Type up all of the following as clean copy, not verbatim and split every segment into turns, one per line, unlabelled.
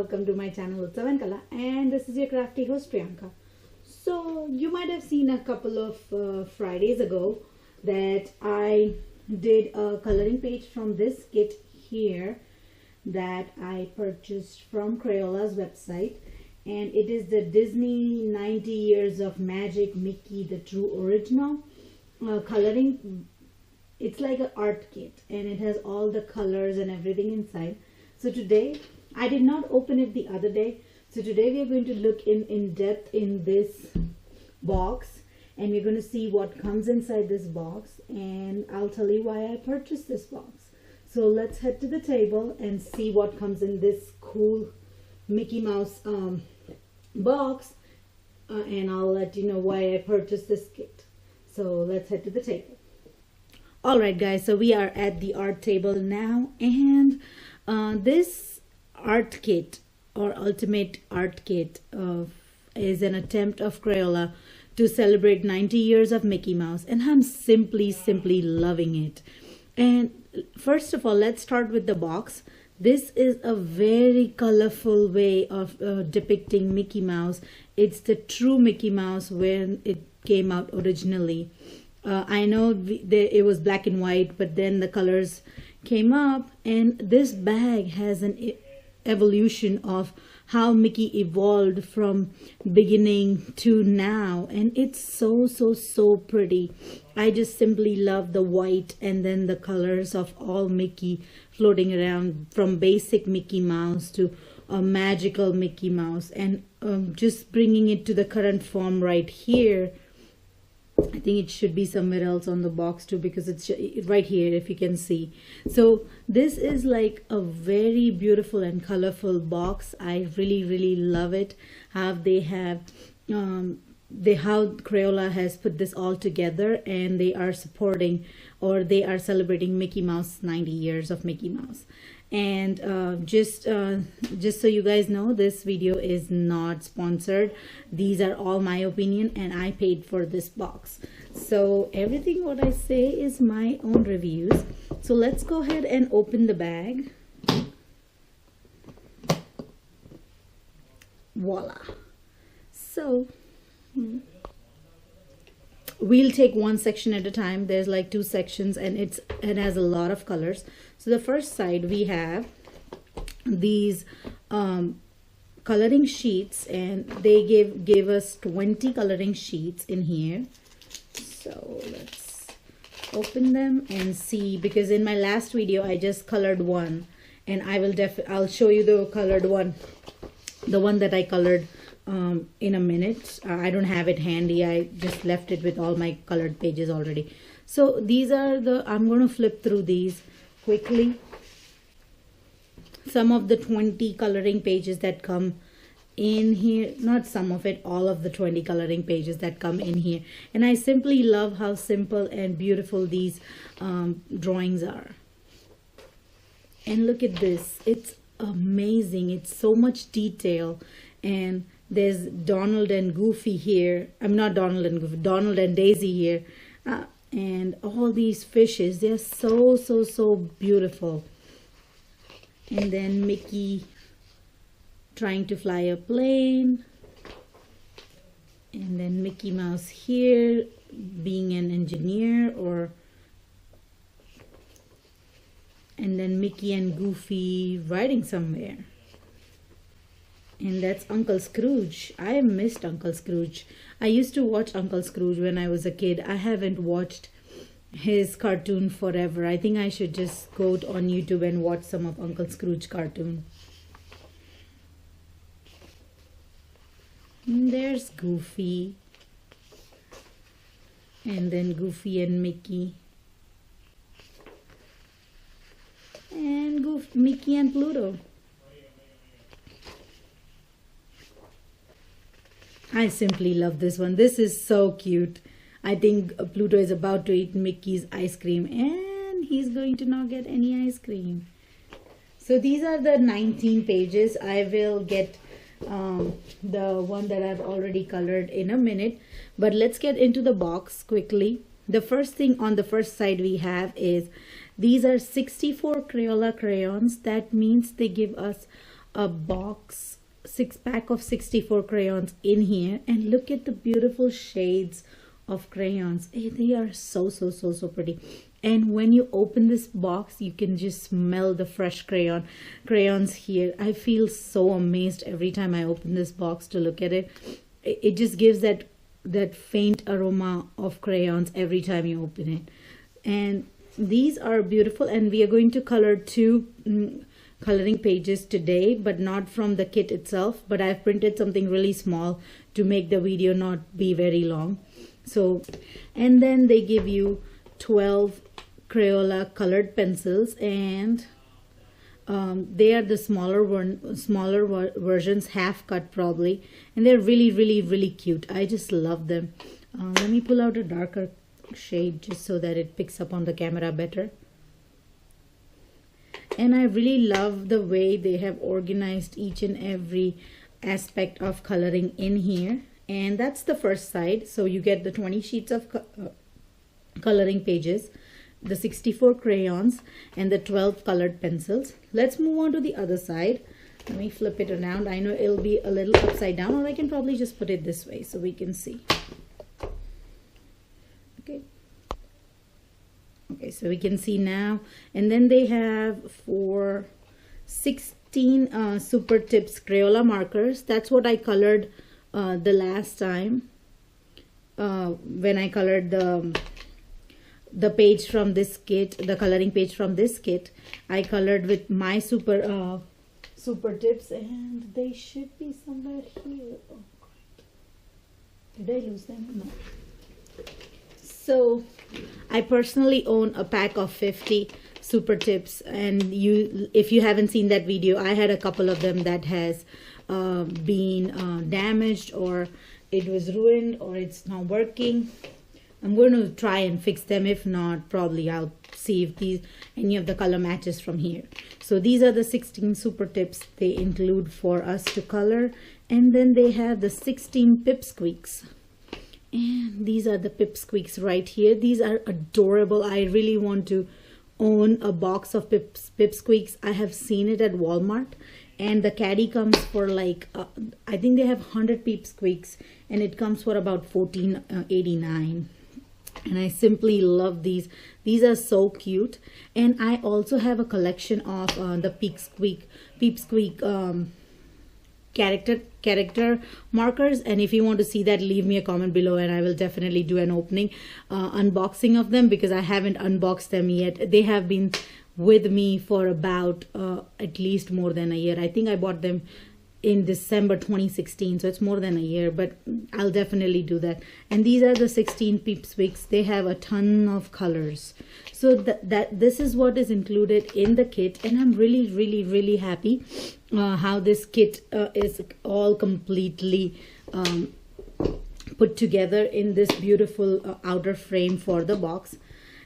welcome to my channel Utsav and Kala, and this is your crafty host Priyanka. So you might have seen a couple of Fridays ago that I did a coloring page from this kit here that I purchased from Crayola's website, and it is the Disney 90 Years of Magic Mickey, the true original coloring. It's like an art kit and it has all the colors and everything inside. So today, I did not open it the other day. So today we are going to look in depth in this box, and we're going to see what comes inside this box, and I'll tell you why I purchased this box. So let's head to the table and see what comes in this cool Mickey Mouse box, and I'll let you know why I purchased this kit. So let's head to the table. Alright guys, so we are at the art table now, and this art kit or ultimate art kit is an attempt of Crayola to celebrate 90 years of Mickey Mouse, and I'm simply loving it. And first of all, let's start with the box. This is a very colorful way of depicting Mickey Mouse. It's the true Mickey Mouse when it came out originally. I know it was black and white, but then the colors came up, and this bag has an evolution of how Mickey evolved from beginning to now, and it's so pretty. I just simply love the white and then the colors of all Mickey floating around, from basic Mickey Mouse to a magical Mickey Mouse, and just bringing it to the current form right here. I think it should be somewhere else on the box too, because it's right here if you can see. So this is like a very beautiful and colorful box. I really love it, how they have how Crayola has put this all together, and they are supporting, or they are celebrating Mickey Mouse 90 years of Mickey Mouse. And just so you guys know, this video is not sponsored. These are all my opinion, and I paid for this box, so everything what I say is my own reviews. So let's go ahead and open the bag. Voila. So we'll take one section at a time. There's like two sections, and it has a lot of colors. So the first side, we have these coloring sheets, and they gave us 20 coloring sheets in here. So let's open them and see, because in my last video I just colored one, and I'll show you the colored one, the one that I colored in a minute. I don't have it handy. I just left it with all my colored pages already. So these are I'm going to flip through these quickly. Some of the 20 coloring pages that come in here, not some of it, all of the 20 coloring pages that come in here. And I simply love how simple and beautiful these drawings are. And look at this. It's amazing. It's so much detail. And there's Donald and Goofy here. I'm not Donald and Goofy, Donald and Daisy here. And all these fishes, they're so beautiful. And then Mickey trying to fly a plane. And then Mickey Mouse here being an engineer, and then Mickey and Goofy riding somewhere. And that's Uncle Scrooge. I missed Uncle Scrooge. I used to watch Uncle Scrooge when I was a kid. I haven't watched his cartoon forever. I think I should just go on YouTube and watch some of Uncle Scrooge cartoon. And there's Goofy. And then Goofy and Mickey. And Mickey and Pluto. I simply love this one. This is so cute. I think Pluto is about to eat Mickey's ice cream, and he's going to not get any ice cream. So these are the 19 pages. I will get the one that I've already colored in a minute, but let's get into the box quickly. The first thing on the first side we have is these are 64 Crayola crayons. That means they give us a box, 6-pack of 64 crayons in here, and look at the beautiful shades of crayons. They are so pretty. And when you open this box, you can just smell the fresh crayons here. I feel so amazed every time I open this box to look at it. It just gives that faint aroma of crayons every time you open it. And these are beautiful, and we are going to color 2 coloring pages today, but not from the kit itself, but I've printed something really small to make the video not be very long. So, and then they give you 12 Crayola colored pencils, and they are the smaller versions, half cut probably, and they're really cute. I just love them. Let me pull out a darker shade just so that it picks up on the camera better. And I really love the way they have organized each and every aspect of coloring in here. And that's the first side. So you get the 20 sheets of coloring pages, the 64 crayons, and the 12 colored pencils. Let's move on to the other side. Let me flip it around. I know it'll be a little upside down, or I can probably just put it this way so we can see. Okay, so we can see now. And then they have 16 super tips Crayola markers. That's what I colored the last time when I colored the page from this kit, the coloring page from this kit. I colored with my super tips, and they should be somewhere here. Oh, did I lose them? No. So I personally own a pack of 50 super tips, and if you haven't seen that video, I had a couple of them that has been damaged, or it was ruined, or it's not working. I'm going to try and fix them. If not, probably I'll see if any of the color matches from here. So these are the 16 super tips they include for us to color, and then they have the 16 pipsqueaks. And these are the pipsqueaks right here. These are adorable. I really want to own a box of pipsqueaks. I have seen it at Walmart, and the caddy comes for like I think they have 100 pipsqueaks, and it comes for about $14.89. And I simply love these. These are so cute. And I also have a collection of the pipsqueak character markers, and if you want to see that, leave me a comment below and I will definitely do an opening unboxing of them, because I haven't unboxed them yet. They have been with me for about at least more than a year. I think I bought them in December 2016, so it's more than a year, but I'll definitely do that. And these are the 16 pipsqueaks. They have a ton of colors. So this is what is included in the kit, and I'm really happy how this kit is all completely put together in this beautiful outer frame for the box.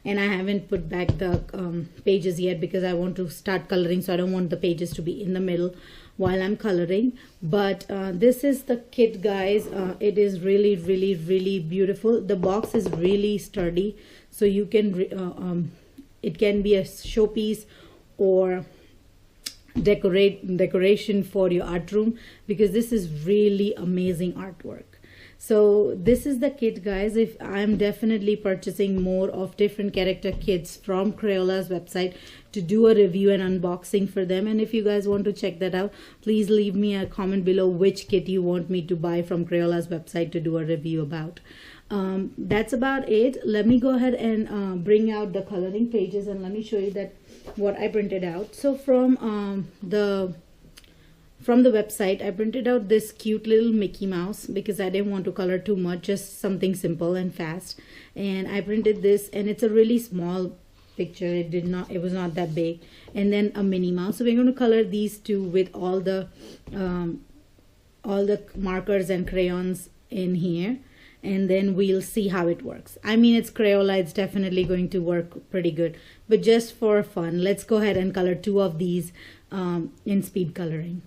And I haven't put back the pages yet because I want to start coloring, so I don't want the pages to be in the middle while I'm coloring. But this is the kit, guys. It is really beautiful. The box is really sturdy, so you can it can be a showpiece or decoration for your art room, because this is really amazing artwork. So this is the kit, guys. If I'm definitely purchasing more of different character kits from Crayola's website to do a review and unboxing for them. And if you guys want to check that out, please leave me a comment below which kit you want me to buy from Crayola's website to do a review about. That's about it. Let me go ahead and bring out the coloring pages, and let me show you that what I printed out. So from the website, I printed out this cute little Mickey Mouse because I didn't want to color too much, just something simple and fast. And I printed this, and it's a really small picture. It was not that big. And then a Minnie Mouse. So we're going to color these two with all the markers and crayons in here, and then we'll see how it works. I mean, it's Crayola, it's definitely going to work pretty good, but just for fun, let's go ahead and color two of these in speed coloring.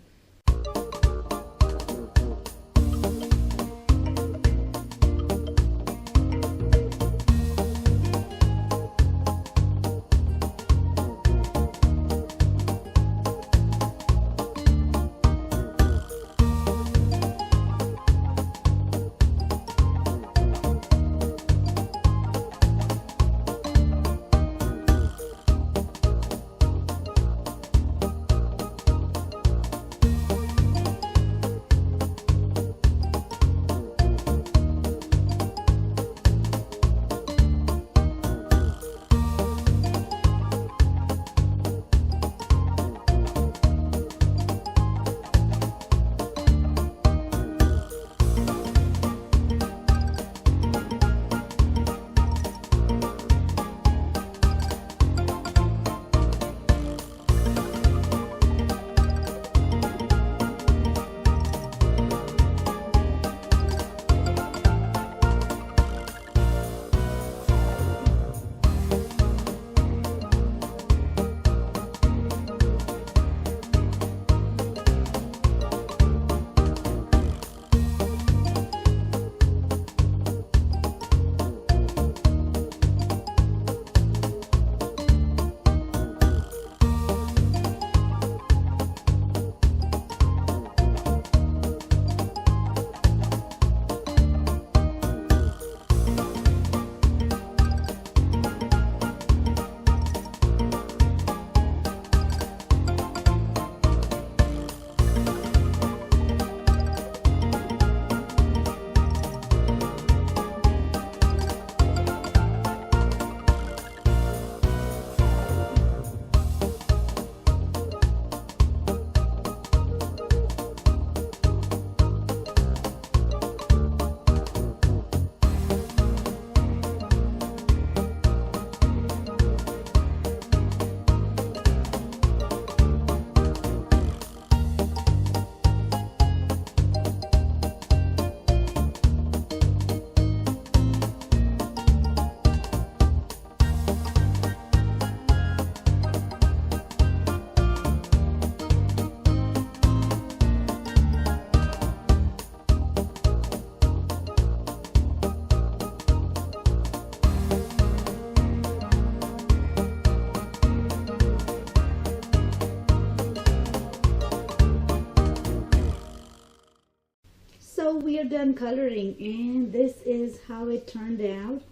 So we are done coloring, and this is how it turned out.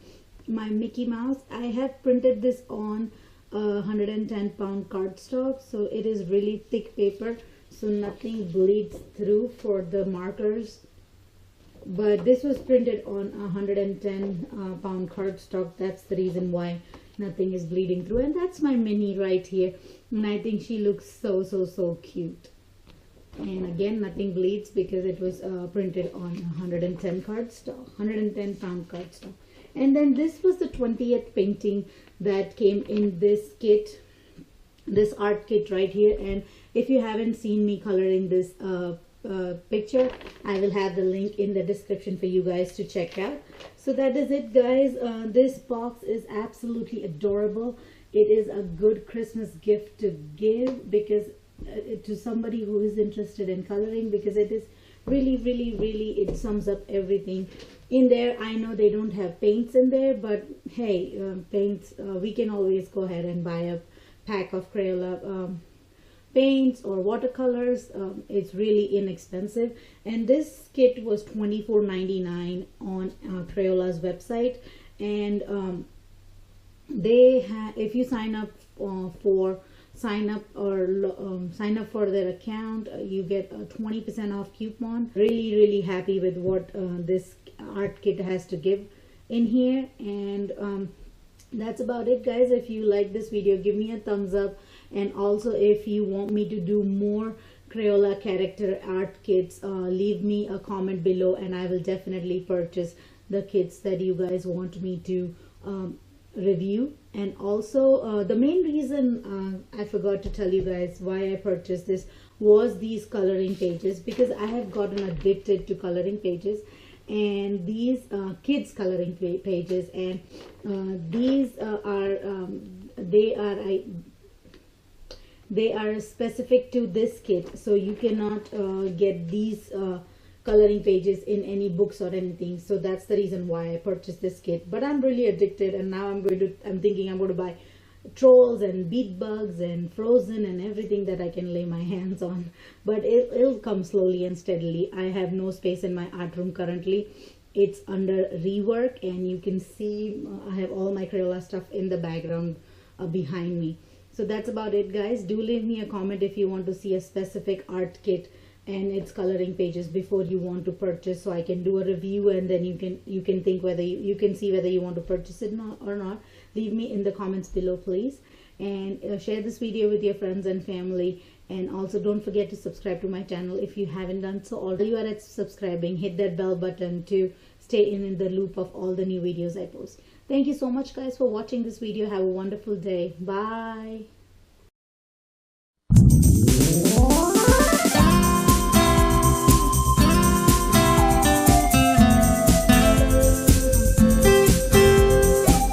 My Mickey Mouse. I have printed this on 110-pound cardstock, so it is really thick paper, so nothing bleeds through for the markers. But this was printed on 110-pound cardstock. That's the reason why nothing is bleeding through. And that's my Minnie right here, and I think she looks so cute. And again, nothing bleeds because it was printed on 110-pound cardstock. And then this was the 20th painting that came in this kit, this art kit right here. And if you haven't seen me coloring this picture, I will have the link in the description for you guys to check out. So that is it, guys. This box is absolutely adorable. It is a good Christmas gift to give, because to somebody who is interested in coloring, because it is really it sums up everything in there. I know they don't have paints in there, but hey, paints, we can always go ahead and buy a pack of Crayola paints or watercolors. It's really inexpensive, and this kit was $24.99 on Crayola's website. And they have, if you sign up for their account, you get a 20% off coupon. Really happy with what this art kit has to give in here. And that's about it, guys. If you like this video, give me a thumbs up. And also, if you want me to do more Crayola character art kits, leave me a comment below, and I will definitely purchase the kits that you guys want me to review. And also, the main reason I forgot to tell you guys why I purchased this was these coloring pages, because I have gotten addicted to coloring pages, and these kids coloring pages, and these they are specific to this kit, so you cannot get these coloring pages in any books or anything. So that's the reason why I purchased this kit. But I'm really addicted, and now I'm thinking I'm going to buy trolls and bead bugs and Frozen and everything that I can lay my hands on. But it'll come slowly and steadily. I have no space in my art room currently. It's under rework, and you can see I have all my Crayola stuff in the background behind me. So that's about it, guys. Do leave me a comment if you want to see a specific art kit and its coloring pages before you want to purchase, so I can do a review, and then you can think whether you can see whether you want to purchase it or not. Leave me in the comments below, please. And share this video with your friends and family. And also, don't forget to subscribe to my channel if you haven't done so. While you are at subscribing, hit that bell button to stay in the loop of all the new videos I post. Thank you so much, guys, for watching this video. Have a wonderful day. Bye.